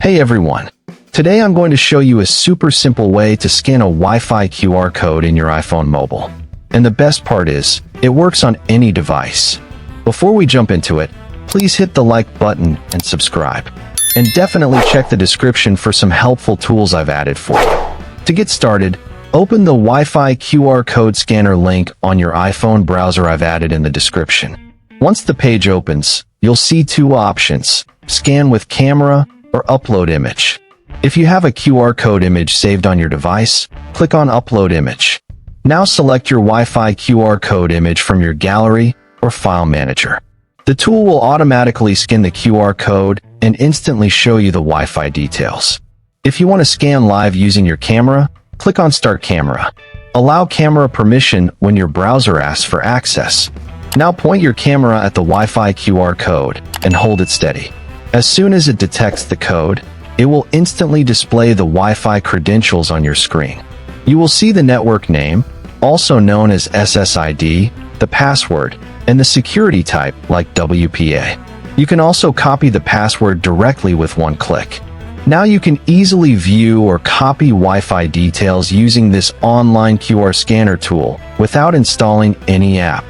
Hey everyone! Today I'm going to show you a super simple way to scan a Wi-Fi QR code in your iPhone mobile. And the best part is, it works on any device. Before we jump into it, please hit the like button and subscribe. And definitely check the description for some helpful tools I've added for you. To get started, open the Wi-Fi QR code scanner link on your iPhone browser I've added in the description. Once the page opens, you'll see two options: scan with camera or upload image. If you have a QR code image saved on your device, click on Upload Image. Now select your Wi-Fi QR code image from your gallery or file manager. The tool will automatically scan the QR code and instantly show you the Wi-Fi details. If you want to scan live using your camera, click on Start Camera. Allow camera permission when your browser asks for access. Now point your camera at the Wi-Fi QR code and hold it steady. As soon as it detects the code, it will instantly display the Wi-Fi credentials on your screen. You will see the network name, also known as SSID, the password, and the security type like WPA. You can also copy the password directly with one click. Now you can easily view or copy Wi-Fi details using this online QR scanner tool without installing any app.